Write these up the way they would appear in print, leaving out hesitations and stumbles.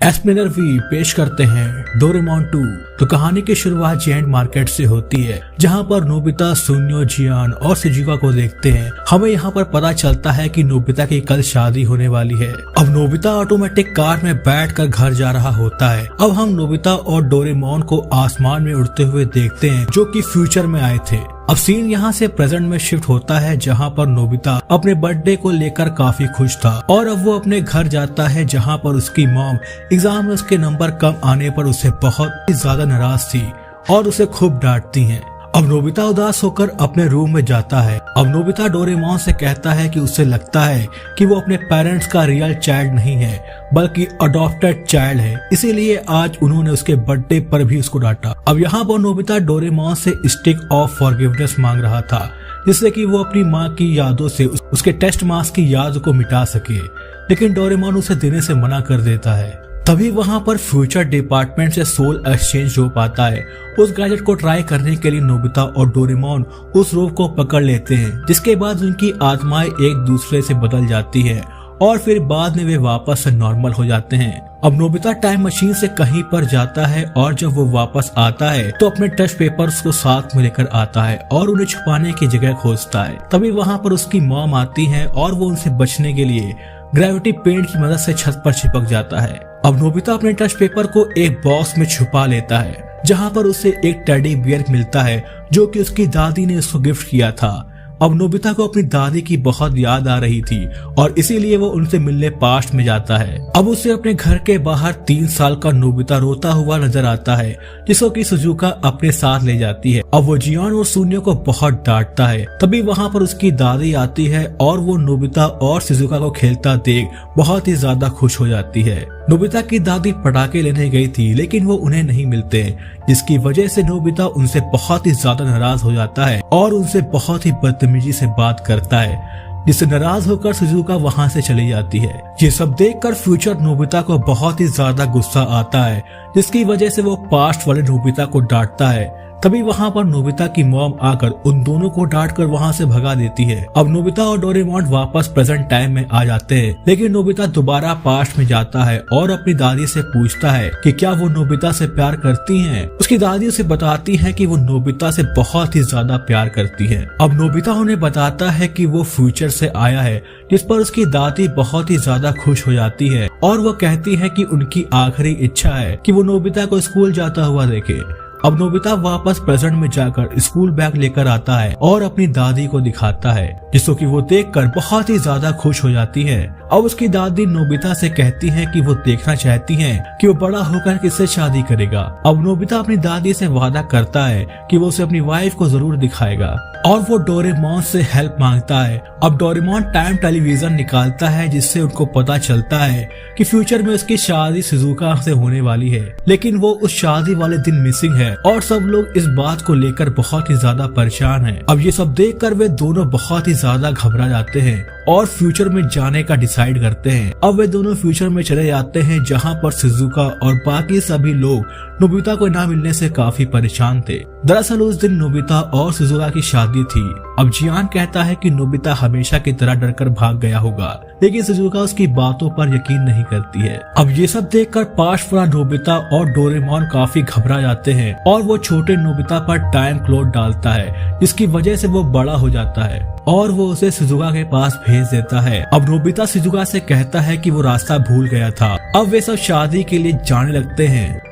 एस्प्लिनर we पेश करते हैं डोरेमोन 2। तो कहानी की शुरुआत जेंट मार्केट से होती है, जहां पर नोबिता, सुनियो, जियान और शिजुका को देखते हैं। हमें यहां पर पता चलता है कि नोबिता की कल शादी होने वाली है। अब नोबिता ऑटोमेटिक कार में बैठकर घर जा रहा होता है। अब हम नोबिता और डोरेमोन को आसमान में उड़ते हुए देखते हैं, जो कि फ्यूचर में आए थे। अब सीन यहाँ से प्रेजेंट में शिफ्ट होता है, जहाँ पर नोबिता अपने बर्थडे को लेकर काफी खुश था और अब वो अपने घर जाता है, जहाँ पर उसकी मॉम एग्जाम में उसके नंबर कम आने पर उसे बहुत ही ज्यादा नाराज थी और उसे खूब डांटती हैं। अब नोबिता उदास होकर अपने रूम में जाता है। अब नोबिता डोरेमोन से कहता है कि उसे लगता है कि वो अपने पेरेंट्स का रियल चाइल्ड नहीं है, बल्कि अडॉप्टेड चाइल्ड है, इसीलिए आज उन्होंने उसके बर्थडे पर भी उसको डांटा। अब यहाँ पर नोबिता डोरेमोन से स्टिक ऑफ फॉरगिवनेस मांग रहा था, जिससे कि वो अपनी माँ की यादों से उसके टेस्ट मार्क्स की याद को मिटा सके, लेकिन डोरेमोन उसे देने से मना कर देता है। तभी वहां पर फ्यूचर डिपार्टमेंट से सोल एक्सचेंज हो पाता है। उस गैजेट को ट्राई करने के लिए नोबिता और डोरेमोन उस रोप को पकड़ लेते हैं, जिसके बाद उनकी आत्माएं एक दूसरे से बदल जाती है और फिर बाद में वे वापस से नॉर्मल हो जाते हैं। अब नोबिता टाइम मशीन से कहीं पर जाता है और जब वो वापस आता है तो अपने टेस्ट पेपर्स को साथ में लेकर आता है और उन्हें छुपाने की जगह खोजता है। तभी वहाँ पर उसकी मॉम आती है और वो उनसे बचने के लिए ग्रेविटी पेंट की मदद से छत पर चिपक जाता है। अब नोबिता अपने टेस्ट पेपर को एक बॉक्स में छुपा लेता है, जहाँ पर उसे एक टेडी बियर मिलता है, जो कि उसकी दादी ने उसको गिफ्ट किया था। अब नोबिता को अपनी दादी की बहुत याद आ रही थी और इसीलिए वो उनसे मिलने पास्ट में जाता है। अब उसे अपने घर के बाहर 3 साल का नोबिता रोता हुआ नजर आता है, जिसको कि शिजुका अपने साथ ले जाती है। अब वो जियान और सुनियो को बहुत डांटता है। तभी वहाँ पर उसकी दादी आती है और वो नोबिता और शिजुका को खेलता देख बहुत ही ज्यादा खुश हो जाती है। नोबिता की दादी पटाखे लेने गई थी, लेकिन वो उन्हें नहीं मिलते, जिसकी वजह से नोबिता उनसे बहुत ही ज्यादा नाराज हो जाता है और उनसे बहुत ही बदतमीजी से बात करता है, जिससे नाराज होकर शिजुका वहां से चली जाती है। ये सब देखकर फ्यूचर नोबिता को बहुत ही ज्यादा गुस्सा आता है, जिसकी वजह से वो पास्ट वाले नोबिता को डांटता है। तभी वहाँ पर नोबिता की मॉम आकर उन दोनों को डांट कर वहाँ से भगा देती है। अब नोबिता और डोरेमोन वापस प्रेजेंट टाइम में आ जाते हैं, लेकिन नोबिता दोबारा पास्ट में जाता है और अपनी दादी से पूछता है कि क्या वो नोबिता से प्यार करती हैं। उसकी दादी उसे बताती है कि वो नोबिता से बहुत ही ज्यादा प्यार करती है। अब नोबिता उन्हें बताता है कि वो फ्यूचर से आया है, जिस पर उसकी दादी बहुत ही ज्यादा खुश हो जाती है और वो कहती है कि उनकी आखिरी इच्छा है कि वो नोबिता को स्कूल जाता हुआ देखे। अब नोबिता वापस प्रेजेंट में जाकर स्कूल बैग लेकर आता है और अपनी दादी को दिखाता है, जिसको कि वो देखकर बहुत ही ज्यादा खुश हो जाती है। अब उसकी दादी नोबिता से कहती है कि वो देखना चाहती हैं कि वो बड़ा होकर किससे शादी करेगा। अब नोबिता अपनी दादी से वादा करता है कि वो उसे अपनी वाइफ को जरूर दिखाएगा और वो डोरेमोन से हेल्प मांगता है। अब डोरेमोन टाइम टेलीविजन निकालता है, जिससे उनको पता चलता है कि फ्यूचर में उसकी शादी शिजुका से होने वाली है, लेकिन वो उस शादी वाले दिन मिसिंग है और सब लोग इस बात को लेकर बहुत ही ज्यादा परेशान हैं। अब ये सब देखकर वे दोनों बहुत ही ज्यादा घबरा जाते हैं और फ्यूचर में जाने का डिसाइड करते हैं। अब वे दोनों फ्यूचर में चले जाते हैं, जहाँ पर शिजुका और बाकी सभी लोग नोबिता को ना मिलने से काफी परेशान थे। दरअसल उस दिन नोबिता और शिजुका की शादी थी। अब जियान कहता है कि नोबिता हमेशा की तरह डरकर भाग गया होगा, लेकिन शिजुका उसकी बातों पर यकीन नहीं करती है। अब ये सब देखकर पास्ट वाला नोबिता और डोरेमोन काफी घबरा जाते हैं और वो छोटे नोबिता पर टाइम क्लॉक डालता है, जिसकी वजह से वो बड़ा हो जाता है और वो उसे शिजुका के पास भेज देता है। अब नोबिता शिजुका से कहता है कि वो रास्ता भूल गया था। अब वे सब शादी के लिए जाने लगते हैं।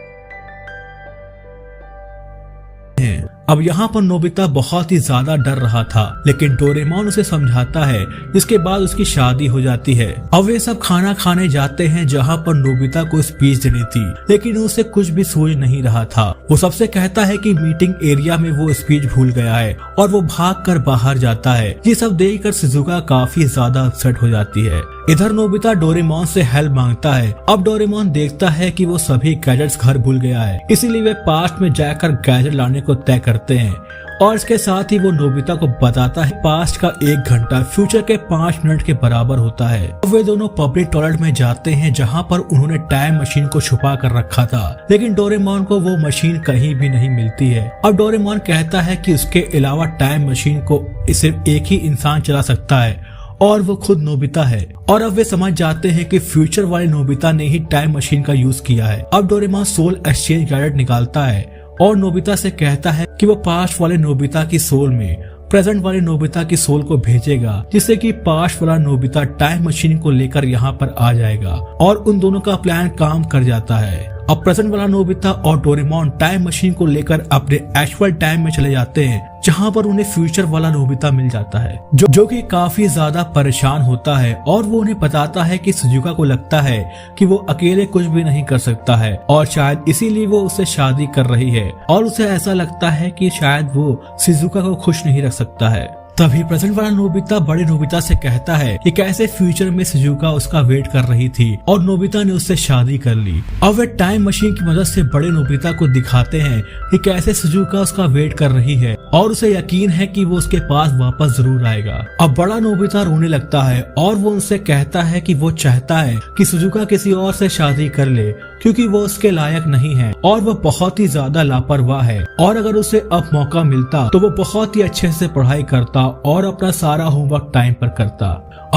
अब यहाँ पर नोबिता बहुत ही ज्यादा डर रहा था, लेकिन डोरेमोन उसे समझाता है, जिसके बाद उसकी शादी हो जाती है। अब वे सब खाना खाने जाते हैं, जहाँ पर नोबिता को स्पीच देनी थी, लेकिन उसे कुछ भी सूझ नहीं रहा था। वो सबसे कहता है कि मीटिंग एरिया में वो स्पीच भूल गया है और वो भागकर बाहर जाता है। ये सब देखकर शिजुका काफी ज्यादा अपसेट हो जाती है। इधर नोबिता डोरेमोन से हेल्प मांगता है। अब डोरेमोन देखता है कि वो सभी गैजेट्स घर भूल गया है, इसीलिए वे पास्ट में जाकर गैजेट लाने को तय करते हैं और इसके साथ ही वो नोबिता को बताता है पास्ट का 1 घंटा फ्यूचर के 5 मिनट के बराबर होता है। अब वे दोनों पब्लिक टॉयलेट में जाते हैं, जहाँ पर उन्होंने टाइम मशीन को छुपा कर रखा था, लेकिन डोरेमोन को वो मशीन कहीं भी नहीं मिलती है। अब डोरेमोन कहता है कि उसके अलावा टाइम मशीन को सिर्फ एक ही इंसान चला सकता है और वो खुद नोबिता है। और अब वे समझ जाते हैं कि फ्यूचर वाले नोबिता ने ही टाइम मशीन का यूज किया है। अब डोरेमोन सोल एक्सचेंज गैजेट निकालता है और नोबिता से कहता है कि वो पास्ट वाले नोबिता की सोल में प्रेजेंट वाले नोबिता की सोल को भेजेगा, जिससे कि पास्ट वाला नोबिता टाइम मशीन को लेकर यहाँ पर आ जाएगा और उन दोनों का प्लान काम कर जाता है। अब प्रेजेंट वाला नोबिता और डोरेमोन टाइम मशीन को लेकर अपने एक्चुअल टाइम में चले जाते हैं, जहाँ पर उन्हें फ्यूचर वाला नोबिता मिल जाता है जो कि काफी ज्यादा परेशान होता है और वो उन्हें बताता है कि सुजुका को लगता है कि वो अकेले कुछ भी नहीं कर सकता है और शायद इसीलिए वो उससे शादी कर रही है और उसे ऐसा लगता है कि शायद वो शिजुका को खुश नहीं रख सकता है। तभी प्रेजेंट वाला नोबिता बड़े नोबिता से कहता है कि कैसे फ्यूचर में शिजुका उसका वेट कर रही थी और नोबिता ने उससे शादी कर ली। अब वे टाइम मशीन की मदद से बड़े नोबिता को दिखाते हैं कि कैसे शिजुका उसका वेट कर रही है और उसे यकीन है कि वो उसके पास वापस जरूर आएगा। अब बड़ा नोबिता रोने लगता है और वो उनसे कहता है कि वो चाहता है कि शिजुका किसी और से शादी कर ले क्योंकि वो उसके लायक नहीं है और वो बहुत ही ज्यादा लापरवाह है और अगर उसे अब मौका मिलता तो वो बहुत ही अच्छे से पढ़ाई करता और अपना सारा होमवर्क टाइम पर करता।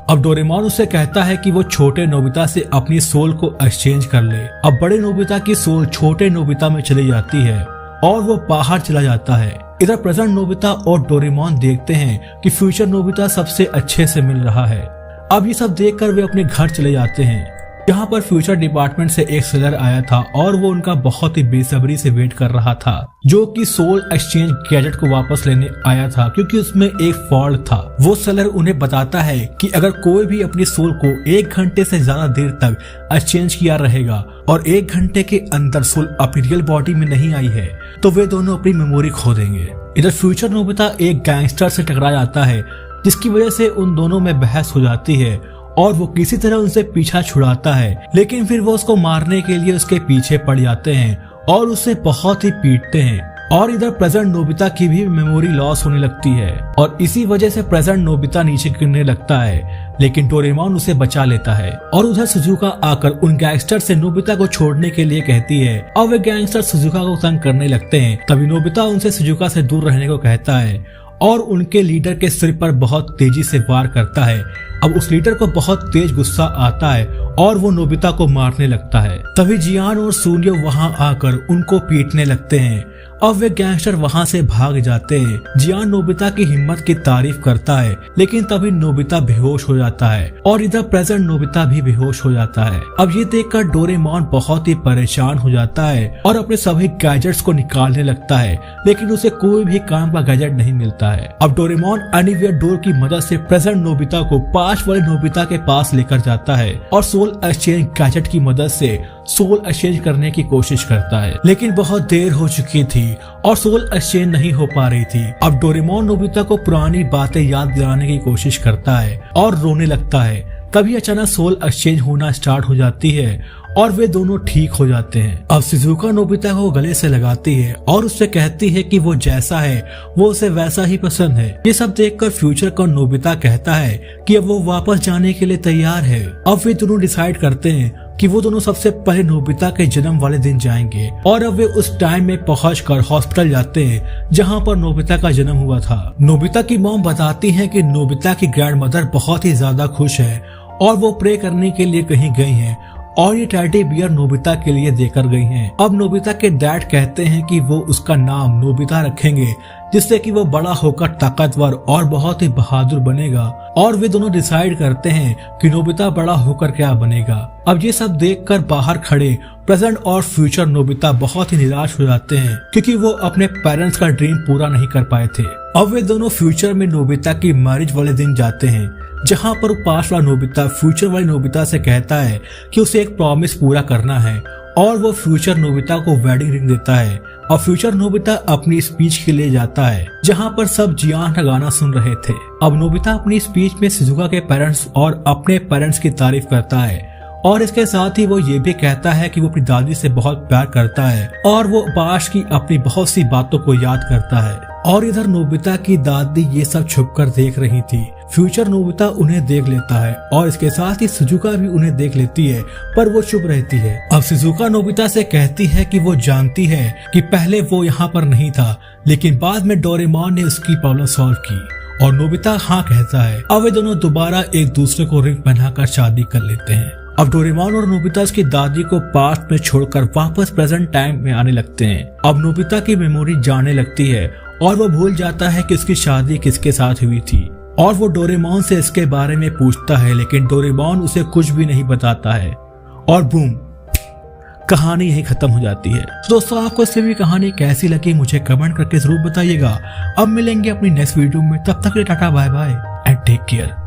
अब डोरेमोन उसे कहता है कि वो छोटे नोबिता से अपनी सोल को एक्सचेंज कर ले। अब बड़े नोबिता की सोल छोटे नोबिता में चली जाती है और वो बाहर चला जाता है। इधर प्रेजेंट नोबिता और डोरेमोन देखते हैं कि फ्यूचर नोबिता सबसे अच्छे से मिल रहा है। अब ये सब देखकर वे अपने घर चले जाते हैं। यहाँ पर फ्यूचर डिपार्टमेंट से एक सेलर आया था और वो उनका बहुत ही बेसब्री से वेट कर रहा था, जो कि सोल एक्सचेंज गैजेट को वापस लेने आया था क्योंकि उसमें एक फॉल्ट था। वो सेलर उन्हें बताता है कि अगर कोई भी अपनी सोल को 1 घंटे से ज्यादा देर तक एक्सचेंज किया रहेगा और 1 घंटे के अंदर सोल अपनी रियल बॉडी में नहीं आई है तो वे दोनों अपनी मेमोरी खो देंगे। इधर फ्यूचर नोबिता एक गैंगस्टर से टकरा जाता है, जिसकी वजह से उन दोनों में बहस हो जाती है और वो किसी तरह उनसे पीछा छुड़ाता है, लेकिन फिर वो उसको मारने के लिए उसके पीछे पड़ जाते हैं और उसे बहुत ही पीटते हैं। और इधर प्रेजेंट नोबिता की भी मेमोरी लॉस होने लगती है और इसी वजह से प्रेजेंट नोबिता नीचे गिरने लगता है, लेकिन डोरेमोन उसे बचा लेता है। और उधर शिजुका आकर उन गैंगस्टर से नोबिता को छोड़ने के लिए कहती है और वे गैंगस्टर शिजुका को तंग करने लगते हैं। तभी नोबिता उनसे शिजुका से दूर रहने को कहता है और उनके लीडर के सिर पर बहुत तेजी से वार करता है। अब उस लीडर को बहुत तेज गुस्सा आता है और वो नोबिता को मारने लगता है। तभी जियान और सूर्य वहां आकर उनको पीटने लगते हैं। अब वे गैंगस्टर वहां से भाग जाते हैं। जियान नोबिता की हिम्मत की तारीफ करता है, लेकिन तभी नोबिता बेहोश हो जाता है और इधर प्रेजेंट नोबिता भी बेहोश हो जाता है। अब ये देखकर डोरेमोन बहुत ही परेशान हो जाता है और अपने सभी गैजेट्स को निकालने लगता है, लेकिन उसे कोई भी काम का गैजेट नहीं मिलता है। अब डोरेमोन एनीवेयर डोर की मदद से प्रेजेंट नोबिता को पास्ट वाले नोबिता के पास लेकर जाता है और सोल एक्सचेंज गैजेट की मदद से सोल एक्सचेंज करने की कोशिश करता है, लेकिन बहुत देर हो चुकी थी और सोल एक्सचेंज नहीं हो पा रही थी। अब डोरेमोन नोबिता को पुरानी बातें याद दिलाने की कोशिश करता है और रोने लगता है। तभी अचानक सोल एक्सचेंज होना स्टार्ट हो जाती है और वे दोनों ठीक हो जाते हैं। अब शिजुका नोबिता को गले से लगाती है और उससे कहती है कि वो जैसा है वो उसे वैसा ही पसंद है। ये सब देखकर फ्यूचर का नोबिता कहता है कि अब वो वापस जाने के लिए तैयार है। अब वे दोनों डिसाइड करते हैं कि वो दोनों सबसे पहले नोबिता के जन्म वाले दिन जाएंगे और अब वे उस टाइम में पहुंचकर हॉस्पिटल जाते हैं जहां पर नोबिता का जन्म हुआ था। नोबिता की मॉम बताती है कि नोबिता की ग्रैंडमदर बहुत ही ज्यादा खुश है और वो प्रे करने के लिए कहीं गई हैं और ये टेडी बियर नोबिता के लिए देकर गई हैं। अब नोबिता के डैड कहते हैं कि वो उसका नाम नोबिता रखेंगे, जिससे कि वो बड़ा होकर ताकतवर और बहुत ही बहादुर बनेगा। और वे दोनों डिसाइड करते हैं कि नोबिता बड़ा होकर क्या बनेगा। अब ये सब देखकर बाहर खड़े प्रेजेंट और फ्यूचर नोबिता बहुत ही निराश हो जाते हैं क्योंकि वो अपने पेरेंट्स का ड्रीम पूरा नहीं कर पाए थे। अब वे दोनों फ्यूचर में नोबिता की मैरिज वाले दिन जाते हैं, जहां पर पास्ट वाला नोबिता फ्यूचर वाली नोबिता से कहता है कि उसे एक प्रॉमिस पूरा करना है और वो फ्यूचर नोबिता को वेडिंग रिंग देता है। और फ्यूचर नोबिता अपनी स्पीच के लिए जाता है, जहां पर सब जियान का गाना सुन रहे थे। अब नोबिता अपनी स्पीच में शिजुका के पेरेंट्स और अपने पेरेंट्स की तारीफ करता है और इसके साथ ही वो ये भी कहता है कि वो अपनी दादी से बहुत प्यार करता है और वो पास्ट की अपनी बहुत सी बातों को याद करता है। और इधर नोबिता की दादी ये सब छुपकर देख रही थी। फ्यूचर नोबिता उन्हें देख लेता है और इसके साथ ही शिजुका भी उन्हें देख लेती है, पर वो चुप रहती है। अब शिजुका नोबिता से कहती है कि वो जानती है कि पहले वो यहाँ पर नहीं था, लेकिन बाद में डोरेमोन ने उसकी प्रॉब्लम सॉल्व की और नोबिता हाँ कहता है। अब वे दोनों दोबारा एक दूसरे को रिंग पहनाकर शादी कर लेते हैं। अब डोरेमोन और नोबिता उसकी दादी को पास्ट में छोड़कर वापस प्रेजेंट टाइम में आने लगते हैं। अब नोबिता की मेमोरी जाने लगती है और वो भूल जाता है कि उसकी शादी किसके साथ हुई थी और वो डोरेमोन से इसके बारे में पूछता है, लेकिन डोरेमोन उसे कुछ भी नहीं बताता है और बूम, कहानी यही खत्म हो जाती है। तो दोस्तों, आपको इस फिल्म की कहानी कैसी लगी मुझे कमेंट करके जरूर बताइएगा। अब मिलेंगे अपनी नेक्स्ट वीडियो में, तब तक के लिए tata bye bye and take care.